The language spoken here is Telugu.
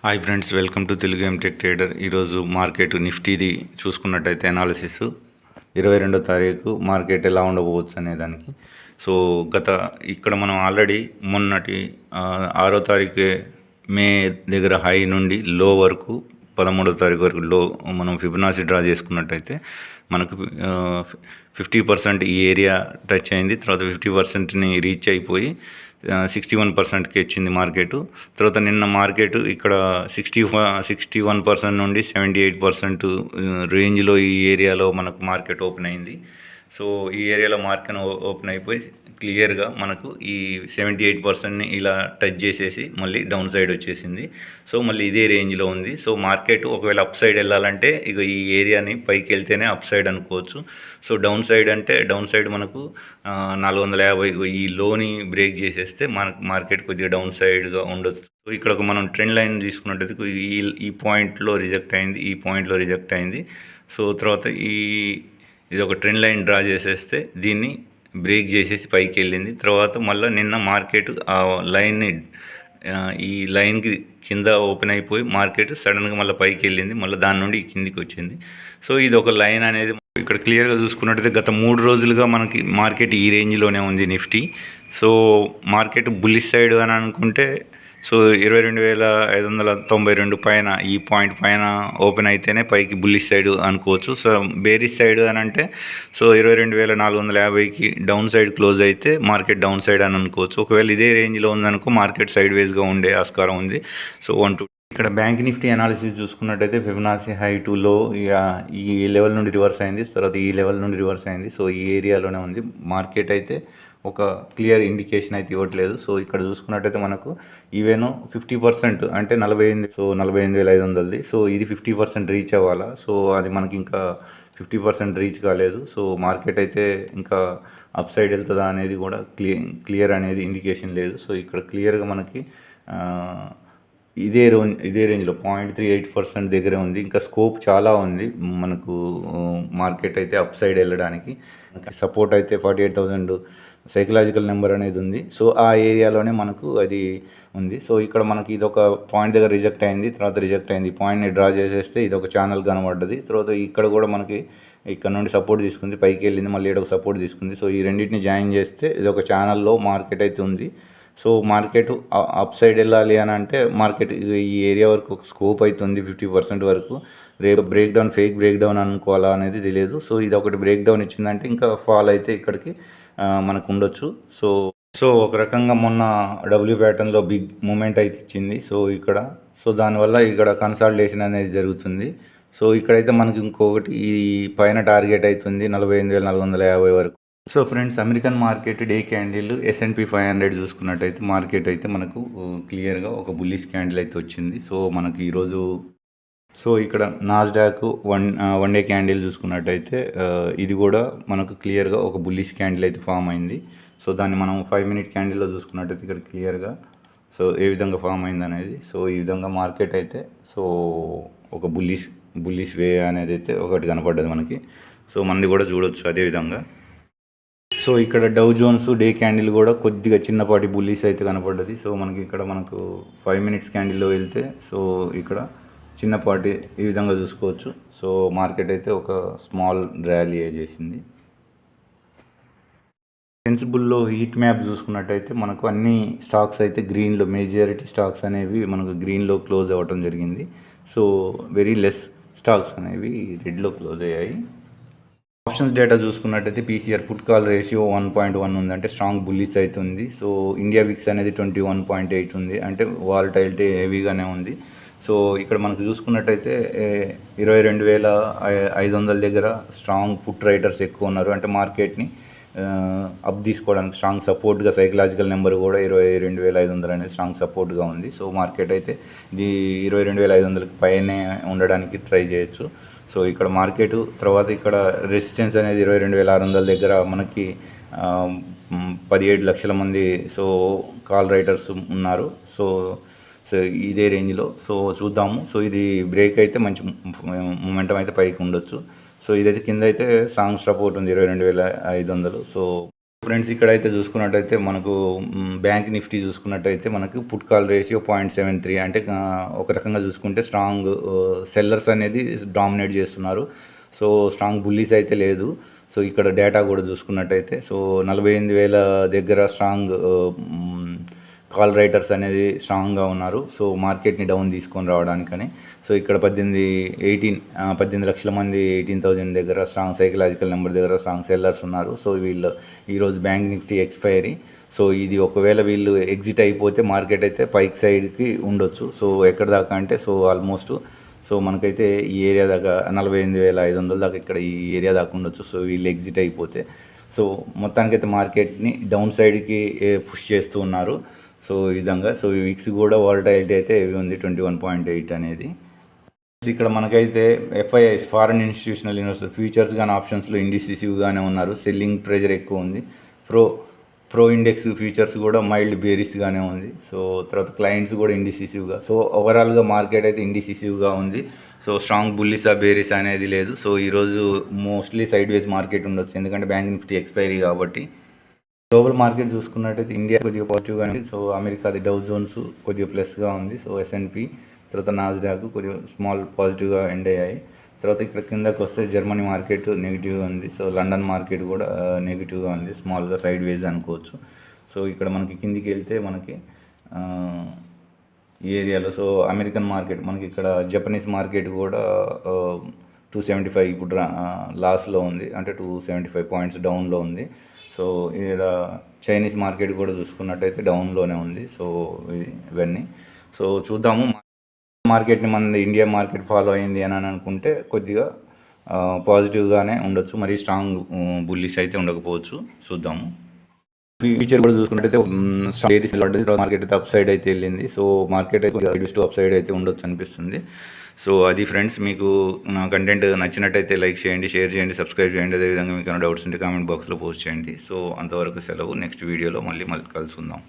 Hi friends, welcome to Telugu MTech trader. ఈరోజు మార్కెట్ నిఫ్టీది చూసుకున్నట్టయితే అనాలిసిస్ 22వ తారీఖు మార్కెట్ ఎలా ఉండబోవచ్చు అనే దానికి. సో ఇక్కడ మనం ఆల్రెడీ మొన్నటి 6వ తారీఖు మే దగ్గర హై నుండి లో వరకు 13వ తారీఖు వరకు లో మనం ఫిబొనాచి డ్రా చేసుకున్నట్టయితే మనకు 50% ఈ ఏరియా టచ్ అయింది. తర్వాత 50%ని రీచ్ అయిపోయి 61%కి వచ్చింది మార్కెట్. తర్వాత నిన్న మార్కెట్ ఇక్కడ 61% నుండి 78% రేంజ్లో ఈ ఏరియాలో మనకు మార్కెట్ ఓపెన్ అయింది. సో ఈ ఏరియాలో మార్కెట్ ఓపెన్ అయిపోయి క్లియర్గా మనకు ఈ 78%ని ఇలా టచ్ చేసేసి మళ్ళీ డౌన్ సైడ్ వచ్చేసింది. సో మళ్ళీ ఇదే రేంజ్లో ఉంది. సో మార్కెట్ ఒకవేళ అప్ సైడ్ వెళ్ళాలంటే ఇక ఈ ఏరియాని పైకి వెళ్తేనే అప్ సైడ్ అనుకోవచ్చు. సో డౌన్ సైడ్ అంటే డౌన్ సైడ్ మనకు 450 ఈ లోని బ్రేక్ చేసేస్తే మనకు మార్కెట్ కొద్దిగా డౌన్ సైడ్గా ఉండొచ్చు. సో ఇక్కడ మనం ట్రెండ్ లైన్ తీసుకున్నట్టయితే ఈ పాయింట్లో రిజెక్ట్ అయింది, ఈ పాయింట్లో రిజెక్ట్ అయింది. సో తర్వాత ఇది ఒక ట్రెండ్ లైన్ డ్రా చేసేస్తే దీన్ని బ్రేక్ చేసేసి పైకి వెళ్ళింది. తర్వాత మళ్ళీ నిన్న మార్కెట్ ఆ లైన్ని ఈ లైన్కి కింద ఓపెన్ అయిపోయి మార్కెట్ సడన్గా మళ్ళీ పైకి వెళ్ళింది. మళ్ళీ దాని నుండి కిందికి వచ్చింది. సో ఇది ఒక లైన్ అనేది ఇక్కడ క్లియర్గా చూసుకున్నట్టయితే గత 3 రోజులుగా మనకి మార్కెట్ ఈ రేంజ్లోనే ఉంది Nifty. So market bullish side అని అనుకుంటే సో 22,592 పైన ఈ పాయింట్ పైన ఓపెన్ అయితేనే పైకి బుల్లిష్ సైడ్ అనుకోవచ్చు. సో బేరిష్ సైడ్ అని అంటే సో 22,450కి డౌన్ సైడ్ క్లోజ్ అయితే మార్కెట్ డౌన్ సైడ్ అని అనుకోవచ్చు. ఒకవేళ ఇదే రేంజ్లో ఉందనుకో మార్కెట్ సైడ్ వేస్గా ఉండే ఆస్కారం ఉంది. సో ఇక్కడ బ్యాంక్ నిఫ్టీ అనాలిసిస్ చూసుకున్నట్టయితే ఫిబొనాచి హై టు లో ఈ లెవెల్ నుండి రివర్స్ అయింది, తర్వాత ఈ లెవెల్ నుండి రివర్స్ అయింది. సో ఈ ఏరియాలోనే ఉంది మార్కెట్ అయితే ఒక క్లియర్ ఇండికేషన్ అయితే ఇవ్వట్లేదు. సో ఇక్కడ చూసుకున్నట్టయితే మనకు ఈవెన్ 50% అంటే 48, సో 48,500ది. సో ఇది 50% రీచ్ అవ్వాలా. సో అది మనకి ఇంకా 50% రీచ్ కాలేదు. సో మార్కెట్ అయితే ఇంకా అప్ సైడ్ వెళ్తుందా అనేది కూడా క్లియర్ అనేది ఇండికేషన్ లేదు. సో ఇక్కడ క్లియర్గా మనకి ఇదే రేంజ్లో 0.38% దగ్గరే ఉంది. ఇంకా స్కోప్ చాలా ఉంది మనకు మార్కెట్ అయితే అప్ సైడ్ వెళ్ళడానికి. సపోర్ట్ అయితే 48,000 సైకలాజికల్ నెంబర్ అనేది ఉంది. సో ఆ ఏరియాలోనే మనకు అది ఉంది. సో ఇక్కడ మనకి ఇది ఒక పాయింట్ దగ్గర రిజెక్ట్ అయింది, తర్వాత రిజెక్ట్ అయింది. పాయింట్ని డ్రా చేసేస్తే ఇది ఒక ఛానల్ కనబడ్డది. తర్వాత ఇక్కడ కూడా మనకి ఇక్కడ నుండి సపోర్ట్ తీసుకుంది, పైకి వెళ్ళింది, మళ్ళీ ఇక్కడ ఒక సపోర్ట్ తీసుకుంది. సో ఈ రెండింటిని జాయిన్ చేస్తే ఇది ఒక ఛానల్లో మార్కెట్ అయితే ఉంది. సో మార్కెట్ అప్ సైడ్ వెళ్ళాలి అని అంటే మార్కెట్ ఈ ఏరియా వరకు ఒక స్కోప్ అవుతుంది 50% వరకు. రేపు break down fake break down అనుకోవాలా అనేది తెలియదు. సో ఇది ఒకటి బ్రేక్ డౌన్ ఇచ్చిందంటే ఇంకా ఫాల్ అయితే ఇక్కడికి మనకు ఉండొచ్చు. సో ఒక రకంగా మొన్న డబ్ల్యూ ప్యాటర్న్లో బిగ్ మూమెంట్ అయితే ఇచ్చింది. సో దానివల్ల ఇక్కడ కన్సాలిడేషన్ అనేది జరుగుతుంది. సో ఇక్కడైతే మనకి ఇంకొకటి ఈ పైన టార్గెట్ అవుతుంది 48,450 వరకు. So friends, American market day candle S&P 500 చూసుకున్నట్టయితే మార్కెట్ అయితే మనకు క్లియర్గా ఒక బుల్లిష్ క్యాండిల్ అయితే వచ్చింది. సో మనకి ఈరోజు సో ఇక్కడ నాస్డాక్ వన్ డే క్యాండిల్ చూసుకున్నట్టయితే ఇది కూడా మనకు క్లియర్గా ఒక బుల్లిష్ క్యాండిల్ అయితే ఫామ్ అయింది. సో దాన్ని మనం 5 మినిట్ క్యాండిల్లో చూసుకున్నట్టయితే ఇక్కడ క్లియర్గా సో ఏ విధంగా ఫామ్ అయింది అనేది. సో ఈ విధంగా మార్కెట్ అయితే సో ఒక బుల్లిష్ వే అనేది అయితే ఒకటి కనపడ్డది మనకి. సో మనది కూడా చూడొచ్చు అదేవిధంగా. సో ఇక్కడ డౌ జోన్స్ డే క్యాండిల్ కూడా కొద్దిగా చిన్నపాటి బుల్లిష్ అయితే కనపడ్డది. సో మనకు 5 మినిట్స్ క్యాండిల్లో వెళ్తే సో ఇక్కడ చిన్నపాటి ఈ విధంగా చూసుకోవచ్చు. సో మార్కెట్ అయితే ఒక స్మాల్ ర్యాలీ చేసింది. సెన్సిబుల్లో హీట్ మ్యాప్ చూసుకున్నట్టయితే మనకు అన్ని స్టాక్స్ అయితే గ్రీన్లో, మేజారిటీ స్టాక్స్ అనేవి మనకు గ్రీన్లో క్లోజ్ అవ్వటం జరిగింది. సో వెరీ లెస్ స్టాక్స్ అనేవి రెడ్లో క్లోజ్ అయ్యాయి. ఆప్షన్స్ డేటా చూసుకున్నట్టయితే PCR పుట్ కాల్ రేషియో 1.1 ఉంది, అంటే స్ట్రాంగ్ బుల్లిష్ అవుతుంది. సో ఇండియా విక్స్ అనేది 21.8 ఉంది, అంటే వాలటైలిటీ హెవీగానే ఉంది. సో ఇక్కడ మనకు చూసుకున్నట్టయితే 22,500 దగ్గర స్ట్రాంగ్ పుట్ రైటర్స్ ఎక్కువ ఉన్నారు, అంటే మార్కెట్ని అప్ తీసుకోవడానికి స్ట్రాంగ్ సపోర్ట్గా సైకలాజికల్ నెంబర్ కూడా 22,500 అనేది స్ట్రాంగ్ సపోర్ట్గా ఉంది. సో మార్కెట్ అయితే ఇది 22,500కి పైనే ఉండడానికి ట్రై చేయొచ్చు. సో ఇక్కడ మార్కెట్ తర్వాత ఇక్కడ రెసిస్టెన్స్ అనేది 22,600 దగ్గర మనకి 17 లక్షల మంది సో కాల్ రైటర్స్ ఉన్నారు. సో ఇదే రేంజ్లో సో చూద్దాము. సో ఇది బ్రేక్ అయితే మంచి మూమెంటం అయితే పైకి ఉండొచ్చు. సో ఇదైతే కింద అయితే స్ట్రాంగ్ సపోర్ట్ ఉంది 22,500. సో ఫ్రెండ్స్ ఇక్కడైతే చూసుకున్నట్టయితే మనకు బ్యాంక్ నిఫ్టీ చూసుకున్నట్టయితే మనకు పుట్ కాల్ రేషియో 0.73 అంటే ఒక రకంగా చూసుకుంటే స్ట్రాంగ్ సెల్లర్స్ అనేది డామినేట్ చేస్తున్నారు. సో స్ట్రాంగ్ బుల్లీస్ అయితే లేదు. సో ఇక్కడ డేటా కూడా చూసుకున్నట్టయితే సో 48,000 దగ్గర స్ట్రాంగ్ కాల్ రైటర్స్ అనేది స్ట్రాంగ్గా ఉన్నారు. సో మార్కెట్ని డౌన్ తీసుకొని రావడానికని. సో ఇక్కడ 18 లక్షల మంది 18,000 దగ్గర స్ట్రాంగ్ సైకలాజికల్ నెంబర్ దగ్గర స్ట్రాంగ్ సెల్లర్స్ ఉన్నారు. సో వీళ్ళు ఈరోజు బ్యాంక్ నిఫ్టీ ఎక్స్పైరీ. సో ఇది ఒకవేళ వీళ్ళు ఎగ్జిట్ అయిపోతే మార్కెట్ అయితే పైక్ సైడ్కి ఉండొచ్చు. సో ఎక్కడ దాకా అంటే సో ఆల్మోస్ట్ సో మనకైతే ఈ ఏరియా దాకా 48,500 దాకా ఇక్కడ ఈ ఏరియా దాకా ఉండొచ్చు. సో వీళ్ళు ఎగ్జిట్ అయిపోతే సో మొత్తానికైతే మార్కెట్ని డౌన్ సైడ్కి పుష్ చేస్తూ ఉన్నారు. సో ఈ విధంగా సో ఈ విక్స్ కూడా వాలటైలిటీ అయితే ఇవి ఉంది 21.8 అనేది. ఇక్కడ మనకైతే FIIs foreign institutional investor futures కానీ ఆప్షన్స్లో ఇండిసిసివ్గానే ఉన్నారు. సెల్లింగ్ ప్రెజర్ ఎక్కువ ఉంది. ప్రో ఇండెక్స్ ఫ్యూచర్స్ కూడా మైల్డ్ బేరిస్గానే ఉంది. సో తర్వాత క్లయింట్స్ కూడా ఇండిసిసివ్గా. సో ఓవరాల్గా మార్కెట్ అయితే ఇండిసిసివ్గా ఉంది. సో స్ట్రాంగ్ బుల్లిసా బేరిస్ అనేది లేదు. సో ఈరోజు మోస్ట్లీ సైడ్ వేస్ మార్కెట్ ఉండొచ్చు, ఎందుకంటే బ్యాంక్ నిఫ్టీ ఎక్స్పైరీ కాబట్టి. గ్లోబల్ మార్కెట్ చూసుకున్నట్టయితే ఇండియా కొద్దిగా పాజిటివ్గా ఉంది. సో అమెరికాది డౌ జోన్స్ కొద్దిగా ప్లస్గా ఉంది. సో ఎస్ఎన్పి తర్వాత నాస్డాక్ కొద్దిగా స్మాల్ పాజిటివ్గా ఎండ్ అయ్యాయి. తర్వాత ఇక్కడ కిందకి వస్తే జర్మనీ మార్కెట్ నెగిటివ్గా ఉంది. సో లండన్ మార్కెట్ కూడా నెగిటివ్గా ఉంది, స్మాల్గా సైడ్ వేజ్ అనుకోవచ్చు. సో ఇక్కడ మనకి కిందికి వెళ్తే మనకి ఈ ఏరియాలో సో అమెరికన్ మార్కెట్ మనకి ఇక్కడ జపనీస్ మార్కెట్ కూడా 275 ఇప్పుడు లాస్లో ఉంది, అంటే 275 పాయింట్స్ డౌన్లో ఉంది. సో ఇక్కడ చైనీస్ మార్కెట్ కూడా చూసుకున్నట్టయితే డౌన్లోనే ఉంది. సో ఇవన్నీ సో చూద్దాము. మార్కెట్ని మన ఇండియా మార్కెట్ ఫాలో అయింది అని అనుకుంటే కొద్దిగా పాజిటివ్గానే ఉండొచ్చు, మరీ స్ట్రాంగ్ బుల్లిష్ అయితే ఉండకపోవచ్చు. చూద్దాము. ఫ్యూచర్ కూడా చూసుకున్నట్టయితే మార్కెట్ అయితే అప్ సైడ్ అయితే వెళ్ళింది. సో మార్కెట్ అయితే అప్ సైడ్ అయితే ఉండొచ్చు అనిపిస్తుంది. సో అది ఫ్రెండ్స్, మీకు నా కంటెంట్ నచ్చినట్టయితే లైక్ చేయండి, షేర్ చేయండి, సబ్స్క్రైబ్ చేయండి. అదేవిధంగా మీకు ఏమైనా డౌట్స్ ఉంటే కామెంట్ బాక్స్లో పోస్ట్ చేయండి. సో అంతవరకు సెలవు. నెక్స్ట్ వీడియోలో మళ్ళీ కలుసుకుందాం.